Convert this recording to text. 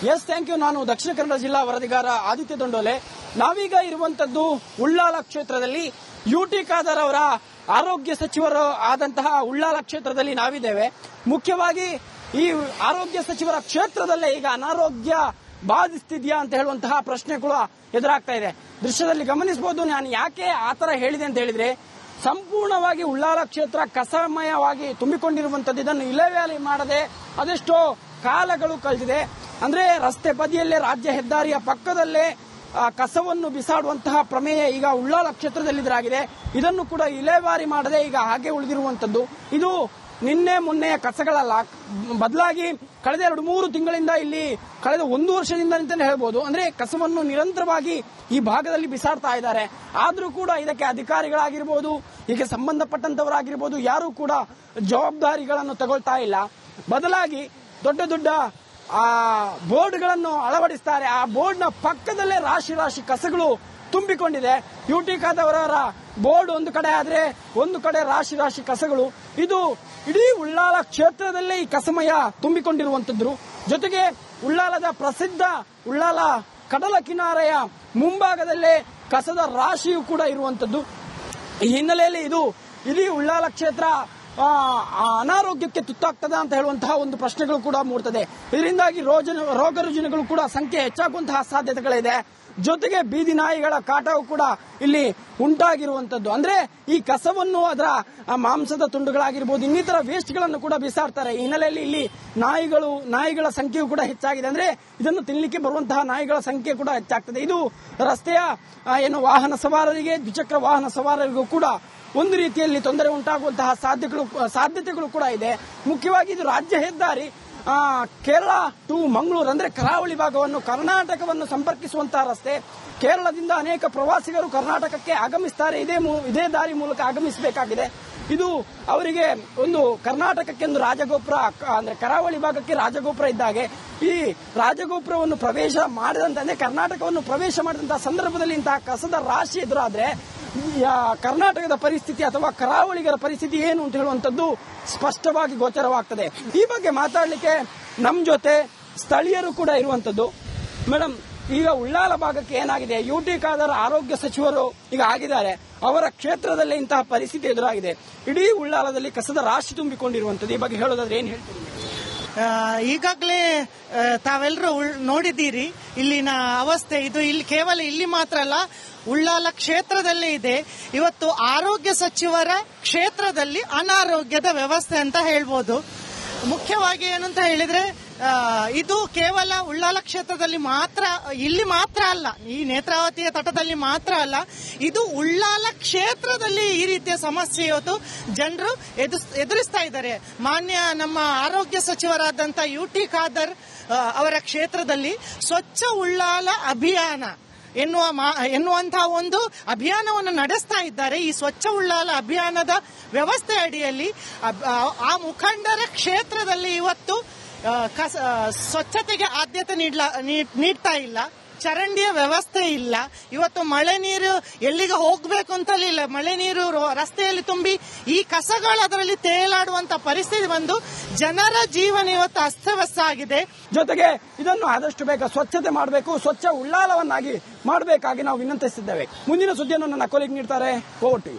S, thank you. ನಾನು ದಕ್ಷಿಣ ಕನ್ನಡ ಜಿಲ್ಲಾ ವರದಿಗಾರ ಆದಿತ್ಯ ದೊಂಡೋಲೆ. ನಾವೀಗ ಇರುವಂತದ್ದು ಉಳ್ಳಾಲ ಕ್ಷೇತ್ರದಲ್ಲಿ. ಯುಟಿ ಖಾದರ್ ಅವರ ಆರೋಗ್ಯ ಸಚಿವರು ಆದಂತಹ ಉಳ್ಳಾಲ ಕ್ಷೇತ್ರದಲ್ಲಿ ನಾವಿದ್ದೇವೆ. ಮುಖ್ಯವಾಗಿ ಈ ಆರೋಗ್ಯ ಸಚಿವರ ಕ್ಷೇತ್ರದಲ್ಲೇ ಈಗ ಅನಾರೋಗ್ಯ ಬಾಧಿಸ್ತಿದ್ಯಾ ಅಂತ ಹೇಳುವಂತಹ ಪ್ರಶ್ನೆಗಳು ಎದುರಾಗ್ತಾ ಇದೆ. ದೃಶ್ಯದಲ್ಲಿ ಗಮನಿಸಬಹುದು. ನಾನು ಯಾಕೆ ಆತರ ಹೇಳಿದೆ ಅಂತ ಹೇಳಿದ್ರೆ, ಸಂಪೂರ್ಣವಾಗಿ ಉಳ್ಳಾಲ ಕ್ಷೇತ್ರ ಕಸಮಯವಾಗಿ ತುಂಬಿಕೊಂಡಿರುವಂತದ್ದು. ಇದನ್ನು ಇಲೆವ್ಯಾಲಿ ಮಾಡದೆ ಅದೆಷ್ಟೋ ಕಾಲಗಳು ಕಳೆದಿದೆ. ಅಂದ್ರೆ ರಸ್ತೆ ಬದಿಯಲ್ಲೇ, ರಾಜ್ಯ ಹೆದ್ದಾರಿಯ ಪಕ್ಕದಲ್ಲೇ ಕಸವನ್ನು ಬಿಸಾಡುವಂತಹ ಪ್ರಮೇಯ ಈಗ ಉಳ್ಳಾಲ ಕ್ಷೇತ್ರದಲ್ಲಿ ಎದುರಾಗಿದೆ. ಇದನ್ನು ಕೂಡ ಇಲೆವಾರಿ ಮಾಡದೆ ಈಗ ಹಾಗೆ ಉಳಿದಿರುವಂತದ್ದು. ಇದು ನಿನ್ನೆ ಮೊನ್ನೆಯ ಕಸಗಳಲ್ಲ, ಬದಲಾಗಿ ಕಳೆದ 2-3 ತಿಂಗಳಿಂದ, ಇಲ್ಲಿ ಕಳೆದ 1 ವರ್ಷದಿಂದ ಅಂತಾನೆ ಹೇಳ್ಬೋದು, ಅಂದ್ರೆ ಕಸವನ್ನು ನಿರಂತರವಾಗಿ ಈ ಭಾಗದಲ್ಲಿ ಬಿಸಾಡ್ತಾ ಇದ್ದಾರೆ. ಆದ್ರೂ ಕೂಡ ಇದಕ್ಕೆ ಅಧಿಕಾರಿಗಳಾಗಿರ್ಬೋದು, ಹೀಗೆ ಸಂಬಂಧಪಟ್ಟಂತವರಾಗಿರ್ಬೋದು, ಯಾರು ಕೂಡ ಜವಾಬ್ದಾರಿಗಳನ್ನು ತಗೊಳ್ತಾ ಇಲ್ಲ. ಬದಲಾಗಿ ದೊಡ್ಡ ದೊಡ್ಡ ಬೋರ್ಡ್ಗಳನ್ನು ಅಳವಡಿಸ್ತಾರೆ. ಆ ಬೋರ್ಡ್ನ ಪಕ್ಕದಲ್ಲೇ ರಾಶಿ ರಾಶಿ ಕಸಗಳು ತುಂಬಿಕೊಂಡಿದೆ. ಯುಟಿ ಖಾದರ್ ಅವರ ಬೋರ್ಡ್ ಒಂದು ಕಡೆ ಆದ್ರೆ, ಒಂದು ಕಡೆ ರಾಶಿ ರಾಶಿ ಕಸಗಳು. ಇದು ಇಡೀ ಉಳ್ಳಾಲ ಕ್ಷೇತ್ರದಲ್ಲೇ ಈ ಕಸಮಯ ತುಂಬಿಕೊಂಡಿರುವಂತದ್ದು. ಜೊತೆಗೆ ಉಳ್ಳಾಲದ ಪ್ರಸಿದ್ಧ ಉಳ್ಳಾಲ ಕಡಲ ಕಿನಾರೆಯ ಮುಂಭಾಗದಲ್ಲೇ ಕಸದ ರಾಶಿಯೂ ಕೂಡ ಇರುವಂತದ್ದು. ಈ ಹಿನ್ನೆಲೆಯಲ್ಲಿ ಇದು ಇಡೀ ಉಳ್ಳಾಲ ಕ್ಷೇತ್ರ ಅನಾರೋಗ್ಯಕ್ಕೆ ತುತ್ತಾಗ್ತದ ಅಂತ ಹೇಳುವಂತಹ ಒಂದು ಪ್ರಶ್ನೆಗಳು ಕೂಡ ಮೂಡ್ತದೆ. ಇದರಿಂದಾಗಿ ರೋಗ ರುಜಿನಗಳು ಕೂಡ ಸಂಖ್ಯೆ ಹೆಚ್ಚಾಗುವಂತಹ ಸಾಧ್ಯತೆಗಳಿದೆ. ಜೊತೆಗೆ ಬೀದಿ ನಾಯಿಗಳ ಕಾಟವು ಕೂಡ ಇಲ್ಲಿ ಉಂಟಾಗಿರುವಂತದ್ದು. ಅಂದ್ರೆ ಈ ಕಸವನ್ನು ಅದರ ಮಾಂಸದ ತುಂಡುಗಳಾಗಿರ್ಬೋದು, ಇನ್ನಿತರ ವೇಸ್ಟ್ಗಳನ್ನು ಕೂಡ ಬಿಸಾಡ್ತಾರೆ. ಈ ಹಿನ್ನೆಲೆಯಲ್ಲಿ ಇಲ್ಲಿ ನಾಯಿಗಳ ಸಂಖ್ಯೆಯೂ ಕೂಡ ಹೆಚ್ಚಾಗಿದೆ. ಅಂದ್ರೆ ಇದನ್ನು ತಿನ್ನಲಿಕ್ಕೆ ಬರುವಂತಹ ನಾಯಿಗಳ ಸಂಖ್ಯೆ ಕೂಡ ಹೆಚ್ಚಾಗ್ತದೆ. ಇದು ರಸ್ತೆಯ ವಾಹನ ಸವಾರರಿಗೆ, ದ್ವಿಚಕ್ರ ವಾಹನ ಸವಾರರಿಗೂ ಕೂಡ ಒಂದು ರೀತಿಯಲ್ಲಿ ತೊಂದರೆ ಉಂಟಾಗುವಂತಹ ಸಾಧ್ಯತೆಗಳು ಕೂಡ ಇದೆ. ಮುಖ್ಯವಾಗಿ ಇದು ರಾಜ್ಯ ಹೆದ್ದಾರಿ, ಕೇರಳ ಟು ಮಂಗಳೂರು, ಅಂದ್ರೆ ಕರಾವಳಿ ಭಾಗವನ್ನು, ಕರ್ನಾಟಕವನ್ನು ಸಂಪರ್ಕಿಸುವಂತಹ ರಸ್ತೆ. ಕೇರಳದಿಂದ ಅನೇಕ ಪ್ರವಾಸಿಗರು ಕರ್ನಾಟಕಕ್ಕೆ ಆಗಮಿಸ್ತಾರೆ. ಇದೇ ದಾರಿ ಮೂಲಕ ಆಗಮಿಸಬೇಕಾಗಿದೆ. ಇದು ಅವರಿಗೆ ಒಂದು ಕರ್ನಾಟಕಕ್ಕೆ ಒಂದು ರಾಜಗೋಪುರ, ಅಂದ್ರೆ ಕರಾವಳಿ ಭಾಗಕ್ಕೆ ರಾಜಗೋಪುರ ಇದ್ದಾಗೆ. ಈ ರಾಜಗೋಪುರವನ್ನು ಪ್ರವೇಶ ಮಾಡಿದಂತೆ, ಕರ್ನಾಟಕವನ್ನು ಪ್ರವೇಶ ಮಾಡಿದಂತಹ ಸಂದರ್ಭದಲ್ಲಿ ಇಂತಹ ಕಸದ ರಾಶಿ ಎದುರಾದ್ರೆ ಕರ್ನಾಟಕದ ಪರಿಸ್ಥಿತಿ ಅಥವಾ ಕರಾವಳಿಗರ ಪರಿಸ್ಥಿತಿ ಏನು ಅಂತ ಹೇಳುವಂತದ್ದು ಸ್ಪಷ್ಟವಾಗಿ ಗೋಚರವಾಗ್ತದೆ. ಈ ಬಗ್ಗೆ ಮಾತಾಡಲಿಕ್ಕೆ ನಮ್ಮ ಜೊತೆ ಸ್ಥಳೀಯರು ಕೂಡ ಇರುವಂತದ್ದು. ಮೇಡಮ್, ಈಗ ಉಳ್ಳಾಲ ಭಾಗಕ್ಕೆ ಏನಾಗಿದೆ? ಯುಟಿ ಖಾದರ್ ಆರೋಗ್ಯ ಸಚಿವರು ಈಗ ಆಗಿದ್ದಾರೆ, ಅವರ ಕ್ಷೇತ್ರದಲ್ಲೇ ಇಂತಹ ಪರಿಸ್ಥಿತಿ ಎದುರಾಗಿದೆ. ಇಡೀ ಉಳ್ಳಾಲದಲ್ಲಿ ಕಸದ ರಾಶಿ ತುಂಬಿಕೊಂಡಿರುವಂತದ್ದು. ಈ ಬಗ್ಗೆ ಹೇಳೋದಾದ್ರೆ ಏನ್ ಹೇಳ್ತೀರಿ? ಈಗಾಗಲೇ ತಾವೆಲ್ಲರೂ ನೋಡಿದ್ದೀರಿ ಇಲ್ಲಿನ ಅವಸ್ಥೆ. ಇದು ಕೇವಲ ಇಲ್ಲಿ ಮಾತ್ರ ಅಲ್ಲ, ಉಳ್ಳಾಲ ಕ್ಷೇತ್ರದಲ್ಲೇ ಇದೆ. ಇವತ್ತು ಆರೋಗ್ಯ ಸಚಿವರ ಕ್ಷೇತ್ರದಲ್ಲಿ ಅನಾರೋಗ್ಯದ ವ್ಯವಸ್ಥೆ ಅಂತ ಹೇಳ್ಬೋದು. ಮುಖ್ಯವಾಗಿ ಏನಂತ ಹೇಳಿದ್ರೆ, ಇದು ಕೇವಲ ಉಳ್ಳಾಲ ಕ್ಷೇತ್ರದಲ್ಲಿ ಮಾತ್ರ, ಇಲ್ಲಿ ಮಾತ್ರ ಅಲ್ಲ, ಈ ನೇತ್ರಾವತಿಯ ತಟದಲ್ಲಿ ಮಾತ್ರ ಅಲ್ಲ, ಇದು ಉಳ್ಳಾಲ ಕ್ಷೇತ್ರದಲ್ಲಿ ಈ ರೀತಿಯ ಸಮಸ್ಯೆ ಇವತ್ತು ಜನರು ಎದುರಿಸ್ತಾ ಇದ್ದಾರೆ. ಮಾನ್ಯ ನಮ್ಮ ಆರೋಗ್ಯ ಸಚಿವರಾದಂಥ ಯುಟಿ ಖಾದರ್ ಅವರ ಕ್ಷೇತ್ರದಲ್ಲಿ ಸ್ವಚ್ಛ ಉಳ್ಳಾಲ ಅಭಿಯಾನ ಎನ್ನುವಂತಹ ಒಂದು ಅಭಿಯಾನವನ್ನು ನಡೆಸ್ತಾ ಇದ್ದಾರೆ. ಈ ಸ್ವಚ್ಛ ಉಳ್ಳಾಲ ಅಭಿಯಾನದ ವ್ಯವಸ್ಥೆ ಅಡಿಯಲ್ಲಿ ಆ ಮುಖಂಡರ ಕ್ಷೇತ್ರದಲ್ಲಿ ಇವತ್ತು ಸ್ವಚ್ಛತೆಗೆ ಆದ್ಯತೆ ನೀಡ್ತಾ ಇಲ್ಲ. ಚರಂಡಿಯ ವ್ಯವಸ್ಥೆ ಇಲ್ಲ. ಇವತ್ತು ಮಳೆ ನೀರು ಎಲ್ಲಿಗೆ ಹೋಗ್ಬೇಕು ಅಂತಲೇ ಇಲ್ಲ. ಮಳೆ ನೀರು ರಸ್ತೆಯಲ್ಲಿ ತುಂಬಿ ಈ ಕಸಗಳು ಅದರಲ್ಲಿ ತೇಲಾಡುವಂತ ಪರಿಸ್ಥಿತಿ ಬಂದು ಜನರ ಜೀವನ ಇವತ್ತು ಅಸ್ತವ್ಯಸ್ತ ಆಗಿದೆ. ಜೊತೆಗೆ ಇದನ್ನು ಆದಷ್ಟು ಬೇಗ ಸ್ವಚ್ಛತೆ ಮಾಡಬೇಕು, ಸ್ವಚ್ಛ ಉಳ್ಳಾಲವನ್ನಾಗಿ ಮಾಡಬೇಕಾಗಿ ನಾವು ವಿನಂತಿಸಿದ್ದೇವೆ. ಮುಂದಿನ ಸುದ್ದಿಯನ್ನು ನನ್ನ ಕೊಲಿಗ್ ನೀಡ್ತಾರೆ. Over to you.